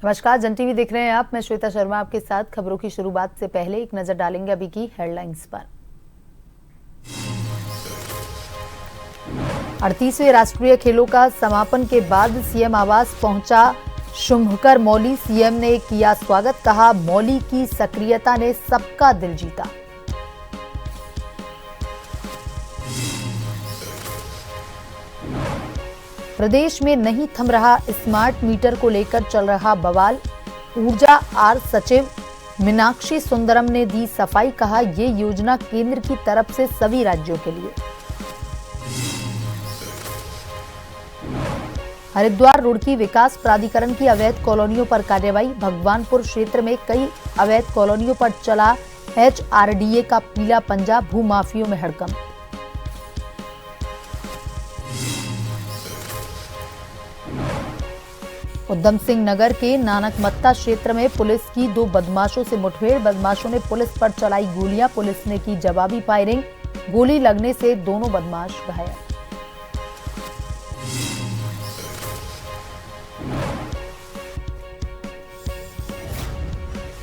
नमस्कार, जन टीवी देख रहे हैं आप। मैं श्वेता शर्मा आपके साथ। खबरों की शुरुआत से पहले एक नजर डालेंगे अभी की हेडलाइंस पर। 38वें राष्ट्रीय खेलों का समापन के बाद सीएम आवास पहुंचा शुभंकर मौली। सीएम ने किया स्वागत, कहा मौली की सक्रियता ने सबका दिल जीता। प्रदेश में नहीं थम रहा स्मार्ट मीटर को लेकर चल रहा बवाल। ऊर्जा आर सचिव मीनाक्षी सुंदरम ने दी सफाई, कहा ये योजना केंद्र की तरफ से सभी राज्यों के लिए। हरिद्वार रुड़की विकास प्राधिकरण की अवैध कॉलोनियों पर कार्रवाई। भगवानपुर क्षेत्र में कई अवैध कॉलोनियों पर चला एचआरडीए का पीला पंजा। भूमाफियों में हड़कंप। उधम सिंह नगर के नानकमत्ता क्षेत्र में पुलिस की 2 बदमाशों से मुठभेड़। बदमाशों ने पुलिस पर चलाई गोलियां, पुलिस ने की जवाबी फायरिंग। गोली लगने से दोनों बदमाश घायल।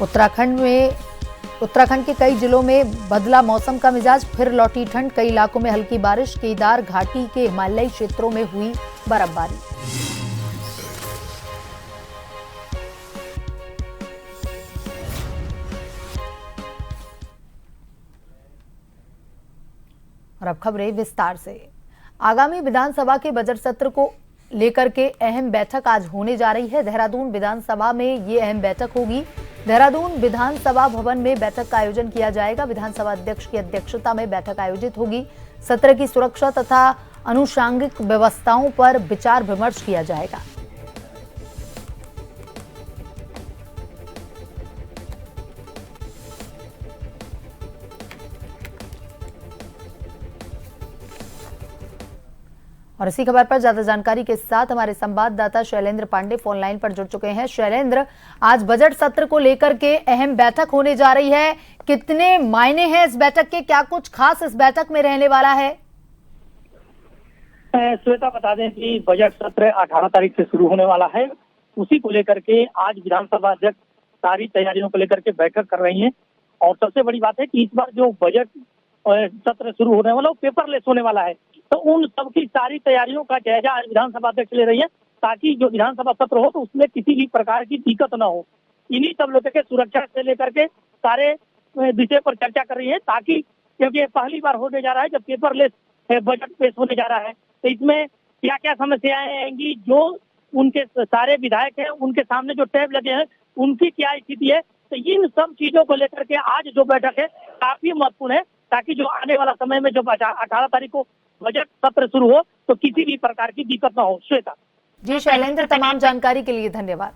उत्तराखंड के कई जिलों में बदला मौसम का मिजाज। फिर लौटी ठंड, कई इलाकों में हल्की बारिश। केदार घाटी के हिमालयी क्षेत्रों में हुई बर्फबारी। और अब खबरें विस्तार से। आगामी विधानसभा के बजट सत्र को लेकर के अहम बैठक आज होने जा रही है। देहरादून विधानसभा में ये अहम बैठक होगी। देहरादून विधानसभा भवन में बैठक का आयोजन किया जाएगा। विधानसभा अध्यक्ष की अध्यक्षता में बैठक आयोजित होगी। सत्र की सुरक्षा तथा अनुषांगिक व्यवस्थाओं पर विचार विमर्श किया जाएगा। और इसी खबर पर ज्यादा जानकारी के साथ हमारे संवाददाता शैलेंद्र पांडे फोन लाइन पर जुड़ चुके हैं। शैलेंद्र, आज बजट सत्र को लेकर के अहम बैठक होने जा रही है, कितने मायने हैं इस बैठक के? क्या कुछ खास इस बैठक में रहने वाला है? श्वेता, बता दें कि बजट सत्र 18 तारीख से शुरू होने वाला है। उसी को लेकर के आज विधानसभा अध्यक्ष सारी तैयारियों को लेकर के बैठक कर रही है। और सबसे बड़ी बात है कि इस बार जो बजट सत्र शुरू होने वाला वो पेपरलेस होने वाला है। तो उन सबकी सारी तैयारियों का जायजा आज विधानसभा अध्यक्ष ले रही है, ताकि जो विधानसभा सत्र हो तो उसमें किसी भी प्रकार की दिक्कत न हो। इन्हीं सब लोगों के सुरक्षा से लेकर के सारे विषय पर चर्चा कर रही है, ताकि क्योंकि पहली बार होने जा रहा है जब पेपरलेस बजट पेश होने जा रहा है, तो इसमें क्या क्या समस्याएं आएंगी, जो उनके सारे विधायक हैं उनके सामने जो टैब लगे हैं उनकी क्या स्थिति है। तो इन सब चीजों को लेकर के आज जो बैठक है काफी महत्वपूर्ण है, ताकि जो आने वाला समय में जब 18 तारीख को बजट सत्र शुरू हो तो किसी भी प्रकार की दिक्कत न हो। श्वेता जी शैलेंद्र, तमाम जानकारी के लिए धन्यवाद।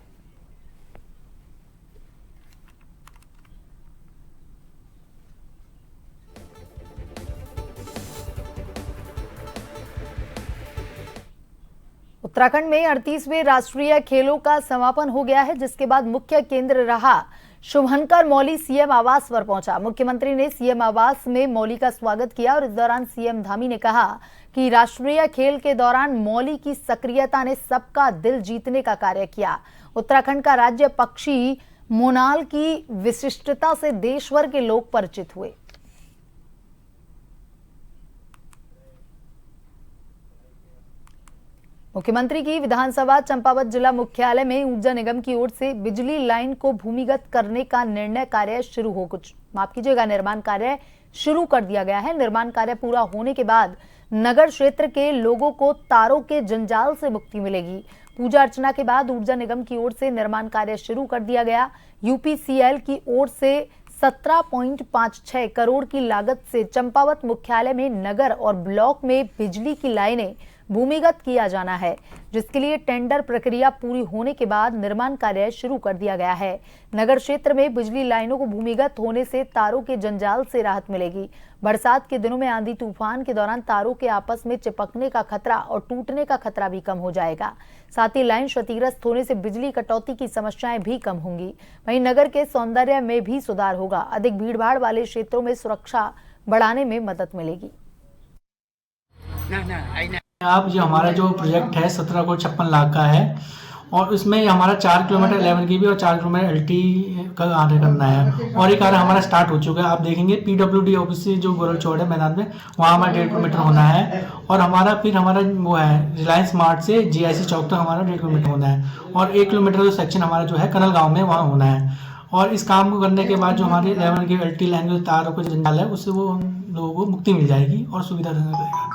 उत्तराखंड में 38वें राष्ट्रीय खेलों का समापन हो गया है, जिसके बाद मुख्य केंद्र रहा शुभंकर मौली सीएम आवास पर पहुंचा। मुख्यमंत्री ने सीएम आवास में मौली का स्वागत किया और इस दौरान सीएम धामी ने कहा कि राष्ट्रीय खेल के दौरान मौली की सक्रियता ने सबका दिल जीतने का कार्य किया। उत्तराखंड का राज्य पक्षी मोनाल की विशिष्टता से देश भर के लोग परिचित हुए। मुख्यमंत्री की विधानसभा चंपावत जिला मुख्यालय में ऊर्जा निगम की ओर से बिजली लाइन को भूमिगत करने का निर्णय कार्य निर्माण कार्य शुरू कर दिया गया है। निर्माण कार्य पूरा होने के बाद नगर क्षेत्र के लोगों को तारों के जंजाल से मुक्ति मिलेगी। पूजा अर्चना के बाद ऊर्जा निगम की ओर से निर्माण कार्य शुरू कर दिया गया। यूपीसीएल की ओर से 17.56 करोड़ की लागत से चंपावत मुख्यालय में नगर और ब्लॉक में बिजली की लाइनें भूमिगत किया जाना है, जिसके लिए टेंडर प्रक्रिया पूरी होने के बाद निर्माण कार्य शुरू कर दिया गया है। नगर क्षेत्र में बिजली लाइनों को भूमिगत होने से तारों के जंजाल से राहत मिलेगी। बरसात के दिनों में आंधी तूफान के दौरान तारों के आपस में चिपकने का खतरा और टूटने का खतरा भी कम हो जाएगा। साथ ही लाइन क्षतिग्रस्त होने से बिजली कटौती की समस्याएं भी कम होंगी। वहीं नगर के सौंदर्य में भी सुधार होगा। अधिक भीड़भाड़ वाले क्षेत्रों में सुरक्षा बढ़ाने में मदद मिलेगी। आप जो हमारा जो प्रोजेक्ट है 17 करोड़ 56 लाख का है और उसमें हमारा 4 किलोमीटर 11 की भी और 4 किलोमीटर एलटी का कार्य करना है। और ये कार्य हमारा स्टार्ट हो चुका है। आप देखेंगे PWD ऑफिस से जो गोरल चौड़ है मैदान में, वहाँ हमारा 1.5 किलोमीटर होना है। और हमारा वो है रिलायंस मार्ट से GIC चौक तक हमारा 1.5 किलोमीटर होना है। और 1 किलोमीटर जो सेक्शन हमारा जो है कनल गाँव में, वहाँ होना है। और इस काम को करने के बाद जो हमारी 11 की LT लाइन जो तारों का जंजाल है, उससे वो लोगों को मुक्ति मिल जाएगी और सुविधा रहेगा।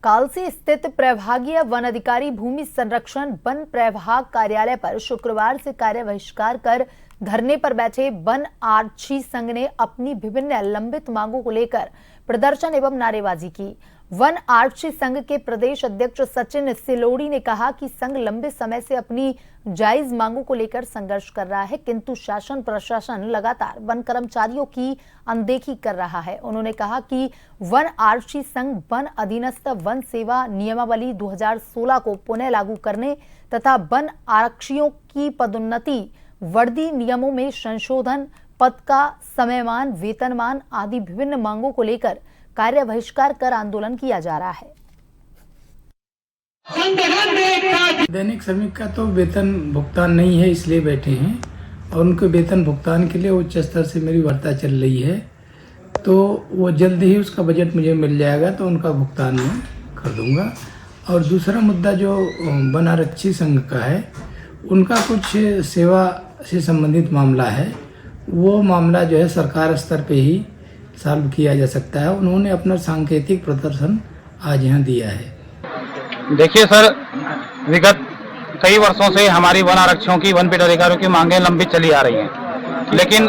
कालसी स्थित प्रभागीय वन अधिकारी भूमि संरक्षण वन प्रभाग कार्यालय पर शुक्रवार से कार्य बहिष्कार कर धरने पर बैठे वन आरक्षी संघ ने अपनी विभिन्न लंबित मांगों को लेकर प्रदर्शन एवं नारेबाजी की। वन आरक्षी संघ के प्रदेश अध्यक्ष सचिन सिलोड़ी ने कहा कि संघ लंबे समय से अपनी जायज मांगों को लेकर संघर्ष कर रहा है, किंतु शासन प्रशासन लगातार वन कर्मचारियों की अनदेखी कर रहा है। उन्होंने कहा कि वन आरक्षी संघ वन अधीनस्थ वन सेवा नियमावली 2016 को पुनः लागू करने तथा वन आरक्षियों की पदोन्नति वर्दी नियमों में संशोधन, पद का समयमान, वेतनमान आदि विभिन्न मांगों को लेकर कार्य बहिष्कार कर आंदोलन किया जा रहा है। दैनिक श्रमिक का तो वेतन भुगतान नहीं है, इसलिए बैठे हैं। और उनके वेतन भुगतान के लिए उच्च स्तर से मेरी वार्ता चल रही है, तो वो जल्द ही उसका बजट मुझे मिल जाएगा तो उनका भुगतान मैं कर दूंगा। और दूसरा मुद्दा जो वन आरक्षी संघ का है, उनका कुछ सेवा से संबंधित मामला है, वो मामला जो है सरकार स्तर पे ही सॉल्व किया जा सकता है। उन्होंने अपना सांकेतिक प्रदर्शन आज यहाँ दिया है। देखिए सर, विगत कई वर्षों से हमारी वन आरक्षियों की, वन पीठाधिकारियों की मांगें लंबी चली आ रही हैं, लेकिन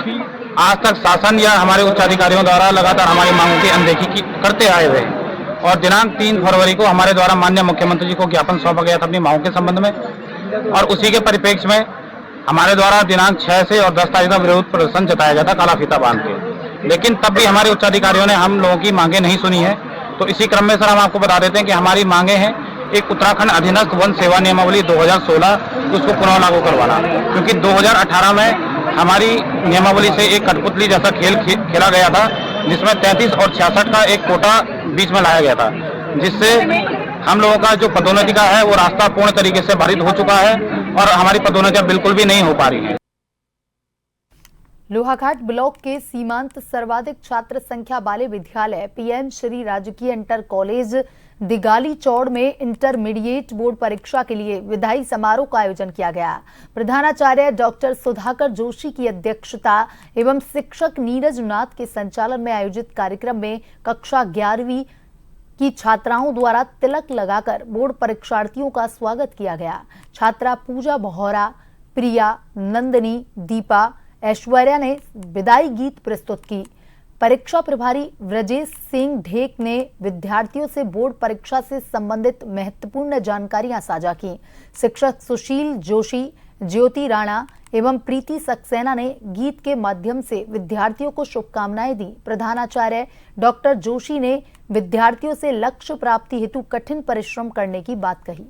आज तक शासन या हमारे उच्च अधिकारियों द्वारा लगातार हमारी मांगों की अनदेखी करते आए हुए। और दिनांक 3 फरवरी को हमारे द्वारा माननीय मुख्यमंत्री जी को ज्ञापन सौंपा गया था अपनी मांगों के संबंध में, और उसी के परिप्रेक्ष्य में हमारे द्वारा दिनांक 6 से और 10 तारीख का विरोध प्रदर्शन जताया गया था काला फीता बांध के। लेकिन तब भी हमारे उच्च अधिकारियों ने हम लोगों की मांगें नहीं सुनी है। तो इसी क्रम में सर हम आपको बता देते हैं कि हमारी मांगें हैं, एक उत्तराखंड अधीनस्थ वन सेवा नियमावली 2016 उसको पुनः लागू करवाना, क्योंकि 2018 में हमारी नियमावली से एक कठपुतली जैसा खेल खेला गया था, जिसमें 33 और 66 का एक कोटा बीच में लाया गया था, जिससे हम लोगों का जो पदोन्नति का है वो रास्ता पूर्ण तरीके से बाधित हो चुका है और हमारी पदोन्नतियां बिल्कुल भी नहीं हो पा रही हैं। लोहाघाट ब्लॉक के सीमांत सर्वाधिक छात्र संख्या वाले विद्यालय PM श्री राजकीय इंटर कॉलेज दिगाली चौड़ में इंटरमीडिएट बोर्ड परीक्षा के लिए विदाई समारोह का आयोजन किया गया। प्रधानाचार्य डॉक्टर सुधाकर जोशी की अध्यक्षता एवं शिक्षक नीरज नाथ के संचालन में आयोजित कार्यक्रम में कक्षा 11वीं की छात्राओं द्वारा तिलक लगाकर बोर्ड परीक्षार्थियों का स्वागत किया गया। छात्रा पूजा बोहरा, प्रिया, नंदनी, दीपा, ऐश्वर्या ने विदाई गीत प्रस्तुत की। परीक्षा प्रभारी व्रजेश सिंह ढेक ने विद्यार्थियों से बोर्ड परीक्षा से संबंधित महत्वपूर्ण जानकारियां साझा की। शिक्षक सुशील जोशी, ज्योति राणा एवं प्रीति सक्सेना ने गीत के माध्यम से विद्यार्थियों को शुभकामनाएं दी। प्रधानाचार्य डॉक्टर जोशी ने विद्यार्थियों से लक्ष्य प्राप्ति हेतु कठिन परिश्रम करने की बात कही।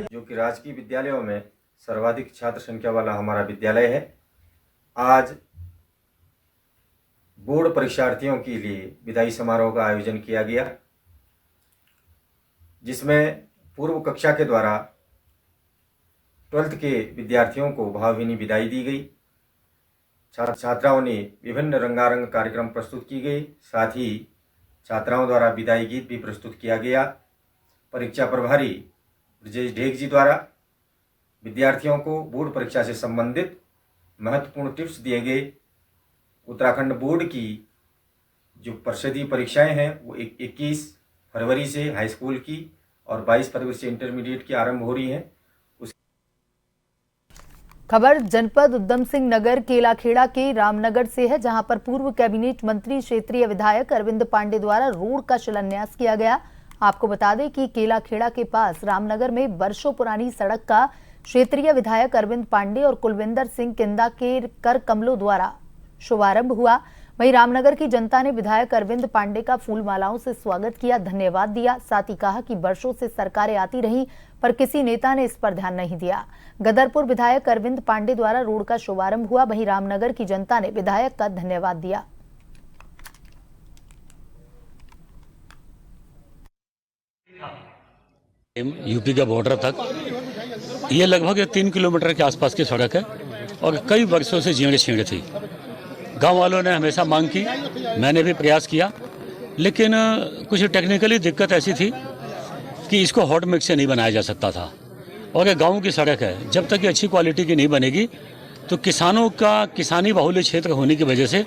जो कि राजकीय विद्यालयों में सर्वाधिक छात्र संख्या वाला हमारा विद्यालय है, आज बोर्ड परीक्षार्थियों के लिए विदाई समारोह का आयोजन किया गया, जिसमें पूर्व कक्षा के द्वारा 12th के विद्यार्थियों को भावभीनी विदाई दी गई। छात्राओं ने विभिन्न रंगारंग कार्यक्रम प्रस्तुत की गई, साथ ही छात्राओं द्वारा विदाई गीत भी प्रस्तुत किया गया। परीक्षा प्रभारी ब्रजेश ढेक जी द्वारा विद्यार्थियों को बोर्ड परीक्षा से संबंधित महत्वपूर्ण टिप्स दिए गए। उत्तराखंड बोर्ड की जो परिषदीय परीक्षाएं हैं वो 21 फरवरी से हाई स्कूल की और 22 फरवरी से इंटरमीडिएट की आरंभ हो रही हैं। खबर जनपद उधम सिंह नगर केलाखेड़ा के रामनगर से है, जहां पर पूर्व कैबिनेट मंत्री क्षेत्रीय विधायक अरविंद पांडे द्वारा रोड का शिलान्यास किया गया। आपको बता दें कि केलाखेड़ा के पास रामनगर में वर्षों पुरानी सड़क का क्षेत्रीय विधायक अरविंद पांडे और कुलविंदर सिंह किंदा के कर कमलों द्वारा शुभारंभ हुआ। वहीं रामनगर की जनता ने विधायक अरविंद पांडे का फूल मालाओं से स्वागत किया, धन्यवाद दिया। साथ ही कहा कि वर्षों से सरकारें आती रहीं पर किसी नेता ने इस पर ध्यान नहीं दिया। गदरपुर विधायक अरविंद पांडे द्वारा रोड का शुभारंभ हुआ, वहीं रामनगर की जनता ने विधायक का धन्यवाद दिया। यूपी का बॉर्डर तक ये लगभग 3 किलोमीटर के आसपास की सड़क है और कई वर्षों से जीर्ण शीर्ण थी। गांव वालों ने हमेशा मांग की, मैंने भी प्रयास किया, लेकिन कुछ टेक्निकली दिक्कत ऐसी थी कि इसको हॉट मिक्स से नहीं बनाया जा सकता था। और ये गांव की सड़क है, जब तक ये अच्छी क्वालिटी की नहीं बनेगी तो किसानों का किसानी बाहुल्य क्षेत्र होने की वजह से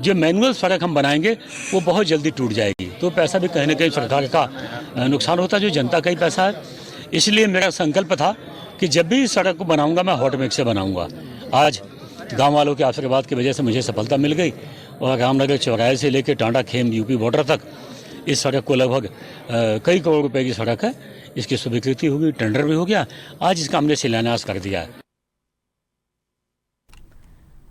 जो मैनुअल सड़क हम बनाएंगे वो बहुत जल्दी टूट जाएगी। तो पैसा भी कहीं ना कहीं सरकार का नुकसान होता है, जो जनता का ही पैसा है। इसलिए मेरा संकल्प था कि जब भी इस सड़क को बनाऊंगा मैं हॉट मिक्स से बनाऊंगा। आज गांव वालों के आशीर्वाद की वजह से मुझे सफलता मिल गई और रामनगर चौराहे से लेकर टांडा खेम यूपी बॉर्डर तक इस सड़क को लगभग कई करोड़ रुपए की सड़क है। इसकी स्वीकृति होगी, टेंडर भी हो गया। आज इसका हमने शिलान्यास कर दिया है।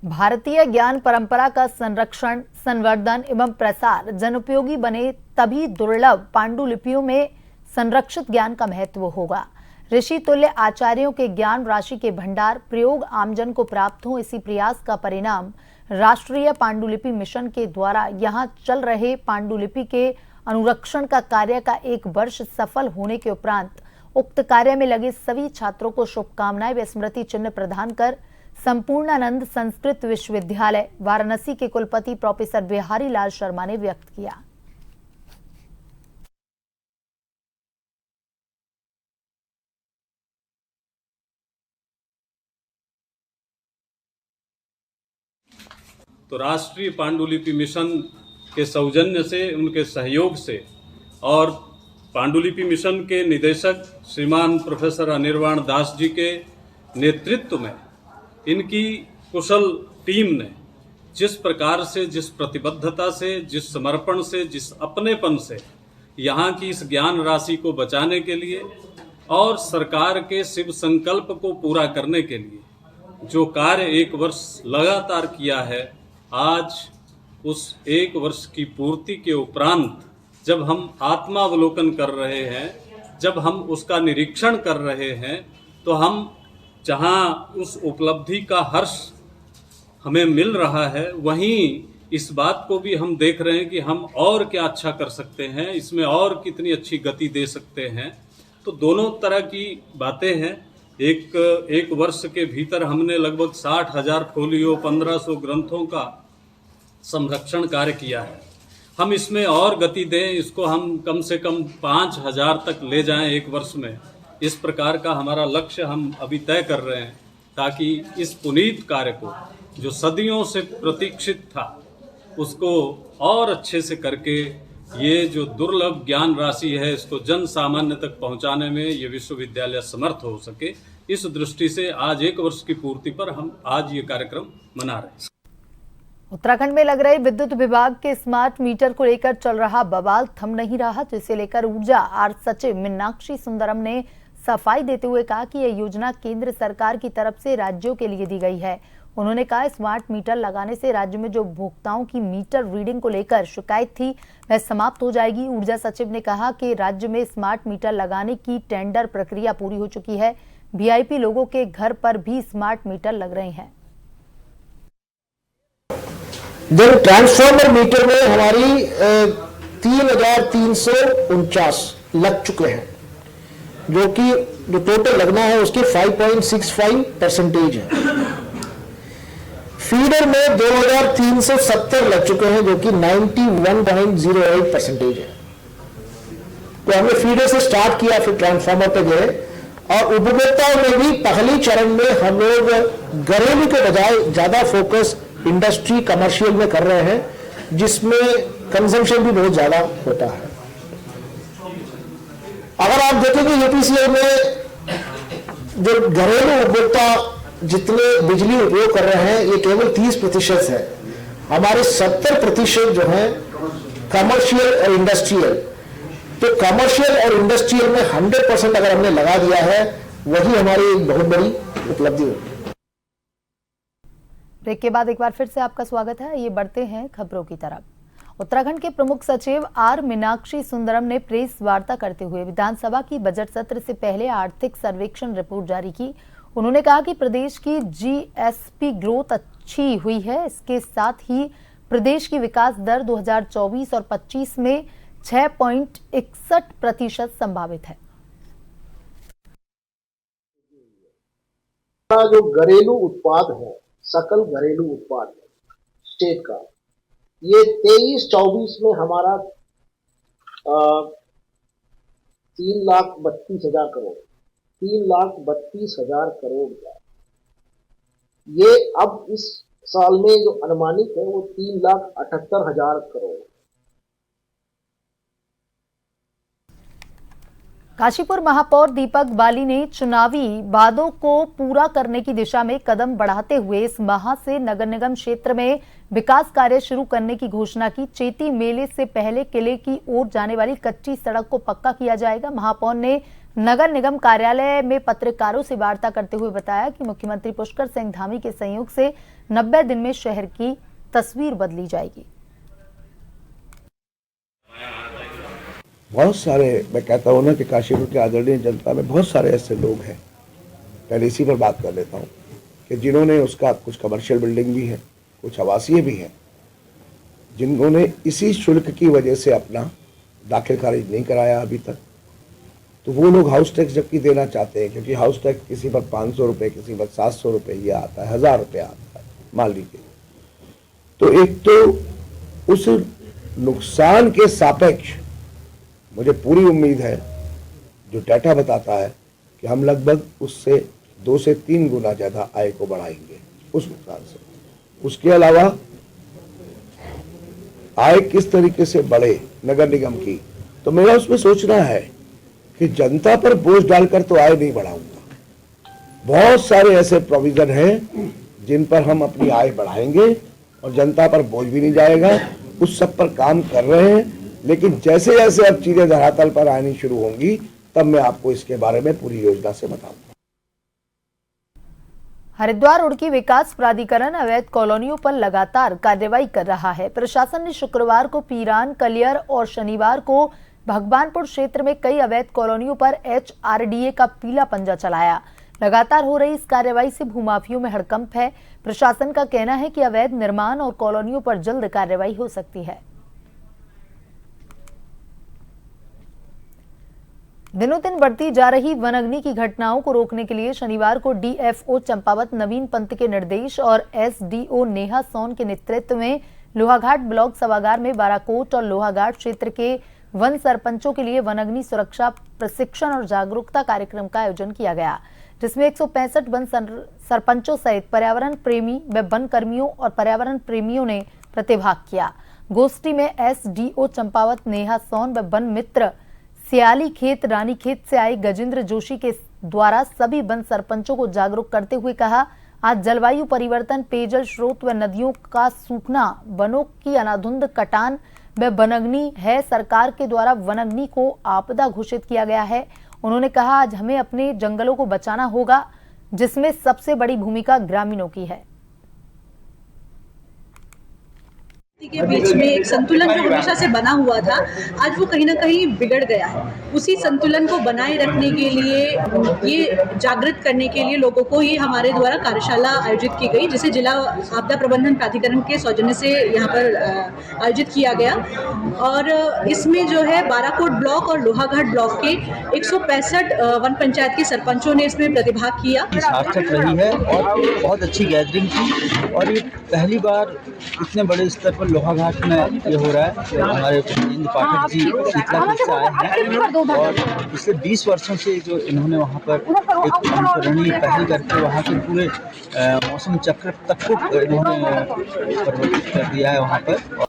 भारतीय ज्ञान परंपरा का संरक्षण, संवर्धन एवं प्रसार जनोपयोगी बने तभी दुर्लभ पांडुलिपियों में संरक्षित ज्ञान का महत्व होगा। ऋषि तुल्य आचार्यों के ज्ञान राशि के भंडार प्रयोग आमजन को प्राप्त हो, इसी प्रयास का परिणाम राष्ट्रीय पांडुलिपि मिशन के द्वारा यहां चल रहे पांडुलिपि के अनुरक्षण का कार्य का 1 वर्ष सफल होने के उपरांत उक्त कार्य में लगे सभी छात्रों को शुभकामनाएं व स्मृति चिन्ह प्रदान कर संपूर्णानंद संस्कृत विश्वविद्यालय वाराणसी के कुलपति प्रोफेसर बिहारी लाल शर्मा ने व्यक्त किया। तो राष्ट्रीय पांडुलिपि मिशन के सौजन्य से, उनके सहयोग से और पांडुलिपि मिशन के निदेशक श्रीमान प्रोफेसर अनिर्वाण दास जी के नेतृत्व में इनकी कुशल टीम ने जिस प्रकार से, जिस प्रतिबद्धता से, जिस समर्पण से, जिस अपनेपन से यहाँ की इस ज्ञान राशि को बचाने के लिए और सरकार के शिव संकल्प को पूरा करने के लिए जो कार्य 1 वर्ष लगातार किया है, आज उस 1 वर्ष की पूर्ति के उपरांत जब हम आत्मावलोकन कर रहे हैं, जब हम उसका निरीक्षण कर रहे हैं, तो हम जहां उस उपलब्धि का हर्ष हमें मिल रहा है, वहीं इस बात को भी हम देख रहे हैं कि हम और क्या अच्छा कर सकते हैं, इसमें और कितनी अच्छी गति दे सकते हैं। तो दोनों तरह की बातें हैं। एक वर्ष के भीतर हमने लगभग 60,000 फोलियो, 1500 ग्रंथों का संरक्षण कार्य किया है। हम इसमें और गति दें, इसको हम कम से कम 5,000 तक ले जाएं 1 वर्ष में। इस प्रकार का हमारा लक्ष्य हम अभी तय कर रहे हैं, ताकि इस पुनीत कार्य को जो सदियों से प्रतीक्षित था उसको और अच्छे से करके ये जो दुर्लभ ज्ञान राशि है इसको जन सामान्य तक पहुंचाने में ये विश्वविद्यालय समर्थ हो सके। इस दृष्टि से आज 1 वर्ष की पूर्ति पर हम आज ये कार्यक्रम मना रहे हैं। उत्तराखंड में लग रहे विद्युत विभाग के स्मार्ट मीटर को लेकर चल रहा बवाल थम नहीं रहा, जिसे लेकर ऊर्जा आर्थ सचिव मीनाक्षी सुंदरम ने सफाई देते हुए कहा कि यह योजना केंद्र सरकार की तरफ से राज्यों के लिए दी गई है। उन्होंने कहा स्मार्ट मीटर लगाने से राज्य में जो उपभोक्ताओं की मीटर रीडिंग को लेकर शिकायत थी वह समाप्त हो जाएगी। ऊर्जा सचिव ने कहा कि राज्य में स्मार्ट मीटर लगाने की टेंडर प्रक्रिया पूरी हो चुकी है। वीआईपी लोगों के घर पर भी स्मार्ट मीटर लग रहे हैं। जब ट्रांसफार्मर मीटर में हमारी 3,349 लग चुके हैं, जो कि जो टोटल लगना है उसके 5.65% है। फीडर में 2,370 लग चुके हैं, जो कि 91.08% है। तो हमने फीडर से स्टार्ट किया, फिर ट्रांसफार्मर पे गए और उपभोक्ताओं में भी पहली चरण में हम लोग घरेलू के बजाय ज्यादा फोकस इंडस्ट्री कमर्शियल में कर रहे हैं, जिसमें कंजम्पशन भी बहुत ज्यादा होता है। अगर आप देखेंगे यूपीसीएल में जो घरेलू उपभोक्ता जितने बिजली उपयोग कर रहे हैं ये केवल 30% है। हमारे 70% जो है कमर्शियल और इंडस्ट्रियल। तो कमर्शियल और इंडस्ट्रियल में 100% अगर हमने लगा दिया है, वही हमारी एक बहुत बड़ी उपलब्धि होगी। ब्रेक के बाद एक बार फिर से आपका स्वागत है। ये बढ़ते हैं खबरों की तरफ। उत्तराखंड के प्रमुख सचिव आर मीनाक्षी सुंदरम ने प्रेस वार्ता करते हुए विधानसभा की बजट सत्र से पहले आर्थिक सर्वेक्षण रिपोर्ट जारी की। उन्होंने कहा कि प्रदेश की जीएसपी ग्रोथ अच्छी हुई है, इसके साथ ही प्रदेश की विकास दर 2024 और 25 में 6.61% संभावित है। जो घरेलू उत्पाद है, सकल घरेलू उत्पाद है स्टेट का, ये 23-24 में हमारा 3,32,000 करोड़, 3,32,000 करोड़ का, ये अब इस साल में जो अनुमानित है वो 3,78,000 करोड़। काशीपुर महापौर दीपक बाली ने चुनावी वादों को पूरा करने की दिशा में कदम बढ़ाते हुए इस माह से नगर निगम क्षेत्र में विकास कार्य शुरू करने की घोषणा की। चेती मेले से पहले किले की ओर जाने वाली कच्ची सड़क को पक्का किया जाएगा। महापौर ने नगर निगम कार्यालय में पत्रकारों से वार्ता करते हुए बताया कि मुख्यमंत्री पुष्कर सिंह धामी के सहयोग से 90 दिन में शहर की तस्वीर बदली जाएगी। बहुत सारे, मैं कहता हूँ ना कि काशीपुर के आदरणीय जनता में बहुत सारे ऐसे लोग हैं, पहले इसी पर बात कर लेता हूँ, कि जिन्होंने उसका कुछ कमर्शियल बिल्डिंग भी है, कुछ आवासीय भी है, जिन्होंने इसी शुल्क की वजह से अपना दाखिल खारिज नहीं कराया अभी तक, तो वो लोग हाउस टैक्स जबकि देना चाहते हैं, क्योंकि हाउस टैक्स किसी पर 500 रुपये, किसी पर 700 रुपये ये आता है, 1000 रुपये आता है, मान लीजिए। तो एक तो उस नुकसान के सापेक्ष मुझे पूरी उम्मीद है, जो डाटा बताता है कि हम लगभग उससे 2 से 3 गुना ज्यादा आय को बढ़ाएंगे उस नुकसान से। उसके अलावा आय किस तरीके से बढ़े नगर निगम की, तो मेरा उसमें सोचना है कि जनता पर बोझ डालकर तो आय नहीं बढ़ाऊंगा। बहुत सारे ऐसे प्रोविजन हैं जिन पर हम अपनी आय बढ़ाएंगे और जनता पर बोझ भी नहीं जाएगा, उस सब पर काम कर रहे हैं। लेकिन जैसे जैसे अब चीजें धरातल पर आनी शुरू होंगी तब मैं आपको इसके बारे में पूरी योजना से बताऊंगा। हरिद्वार रुड़की विकास प्राधिकरण अवैध कॉलोनियों पर लगातार कार्रवाई कर रहा है। प्रशासन ने शुक्रवार को पीरान, कलियर और शनिवार को भगवानपुर क्षेत्र में कई अवैध कॉलोनियों पर HRDA का पीला पंजा चलाया। लगातार हो रही इस कार्रवाई से भूमाफियों में हड़कंप है। प्रशासन का कहना है कि अवैध निर्माण और कॉलोनियों पर जल्द कार्रवाई हो सकती है। दिनों दिन बढ़ती जा रही वनाग्नि की घटनाओं को रोकने के लिए शनिवार को DFO चंपावत नवीन पंत के निर्देश और SDO नेहा सोन के नेतृत्व में लोहाघाट ब्लॉक सभागार में बाराकोट और लोहाघाट क्षेत्र के वन सरपंचों के लिए वनाग्नि सुरक्षा प्रशिक्षण और जागरूकता कार्यक्रम का आयोजन किया गया, जिसमें 165 वन सरपंचों सहित पर्यावरण प्रेमी व वन कर्मियों और पर्यावरण प्रेमियों ने प्रतिभाग किया। गोष्ठी में SDO चंपावत नेहा सोन व वन मित्र सियाली खेत रानी खेत से आए गजेंद्र जोशी के द्वारा सभी वन सरपंचों को जागरूक करते हुए कहा, आज जलवायु परिवर्तन, पेयजल स्रोत व नदियों का सूखना, वनों की अनाधुंध कटान व वनाग्नि है। सरकार के द्वारा वनाग्नि को आपदा घोषित किया गया है। उन्होंने कहा, आज हमें अपने जंगलों को बचाना होगा, जिसमें सबसे बड़ी भूमिका ग्रामीणों की है। के बीच में एक संतुलन जो हमेशा से बना हुआ था, आज वो कहीं ना कहीं बिगड़ गया है। उसी संतुलन को बनाए रखने के लिए, ये जागृत करने के लिए लोगों को ये हमारे द्वारा कार्यशाला आयोजित की गई, जिसे जिला आपदा प्रबंधन प्राधिकरण के सौजन्य से यहाँ पर आयोजित किया गया। और इसमें जो है बाराकोट ब्लॉक और लोहाघाट ब्लॉक के 165 वन पंचायत के सरपंचों ने इसमें प्रतिभाग किया। सार्थक रही है और बहुत अच्छी गैदरिंग थी, और ये पहली बार इतने बड़े स्तर पर लोहाघाट में ये हो रहा है। हमारे इंद्र पाठक जी शीतला से आए हैं और पिछले 20 वर्षों से जो इन्होंने वहाँ पर एक अनुकरणीय पहल करके वहाँ के पूरे मौसम चक्र तक को इन्होंने परिवर्तित कर दिया है वहाँ पर।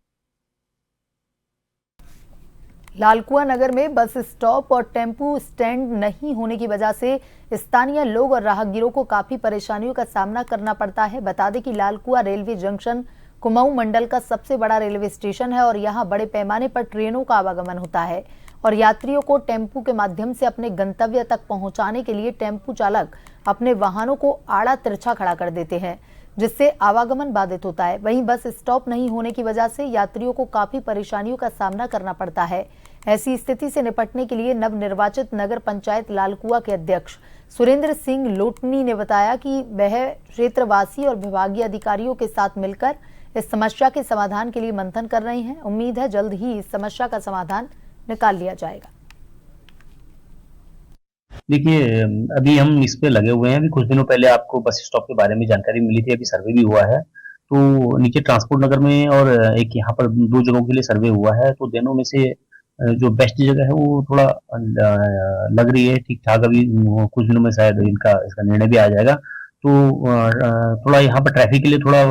लालकुआं नगर में बस स्टॉप और टेम्पू स्टैंड नहीं होने की वजह से स्थानीय लोग और राहगीरों को काफी परेशानियों का सामना करना पड़ता है। बता दें कि लालकुआं रेलवे जंक्शन कुमाऊं मंडल का सबसे बड़ा रेलवे स्टेशन है और यहां बड़े पैमाने पर ट्रेनों का आवागमन होता है और यात्रियों को टेम्पू के माध्यम से अपने गंतव्य तक पहुंचाने के लिए टेम्पू चालक अपने वाहनों को आड़ा तिरछा खड़ा कर देते हैं, जिससे आवागमन बाधित होता है। वहीं बस स्टॉप नहीं होने की वजह से यात्रियों को काफी परेशानियों का सामना करना पड़ता है। ऐसी स्थिति से निपटने के लिए नवनिर्वाचित नगर पंचायत लालकुआं के अध्यक्ष सुरेंद्र सिंह लोटनी ने बताया कि वह क्षेत्रवासी और विभागीय अधिकारियों के साथ मिलकर इस समस्या के समाधान के लिए मंथन कर रहे हैं। उम्मीद है जल्द ही इस समस्या का समाधान निकाल लिया जाएगा। देखिए अभी हम इस पे लगे हुए हैं। अभी कुछ दिनों पहले आपको बस स्टॉप के बारे में जानकारी मिली थी, अभी सर्वे भी हुआ है। तो नीचे ट्रांसपोर्ट नगर में और एक यहाँ पर 2 जगहों के लिए सर्वे हुआ है। तो दोनों में से जो बेस्ट जगह है वो थोड़ा लग रही है ठीक-ठाक। अभी कुछ दिनों में शायद इसका निर्णय भी आ जाएगा। तो थोड़ा यहाँ पर ट्रैफिक के लिए थोड़ा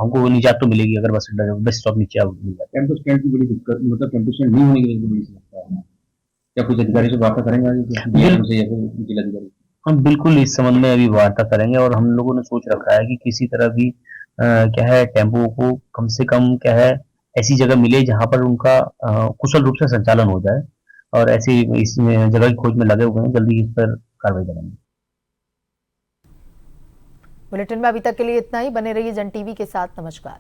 हमको निजात तो मिलेगी अगर बस स्टॉप नीचे मिल जाए। टेम्पो स्टैंड की बड़ी दिक्कत, मतलब टेम्पो स्टैंड नहीं होने की वजह से बड़ी समस्या है। क्या कुछ अधिकारी से वार्ता करेंगे आगे से या फिर जिलाधिकारी? हम बिल्कुल इस संबंध में अभी वार्ता करेंगे और हम लोगों ने सोच रखा है कि किसी तरह भी क्या है टेम्पो को कम से कम क्या है ऐसी जगह मिले जहाँ पर उनका कुशल रूप से संचालन हो जाए, और ऐसी इसमें जगह की खोज में लगे हुए हैं, जल्दी इस पर कार्रवाई करेंगे। बुलेटिन में अभी तक के लिए इतना ही। बने रहिए जन टीवी के साथ। नमस्कार।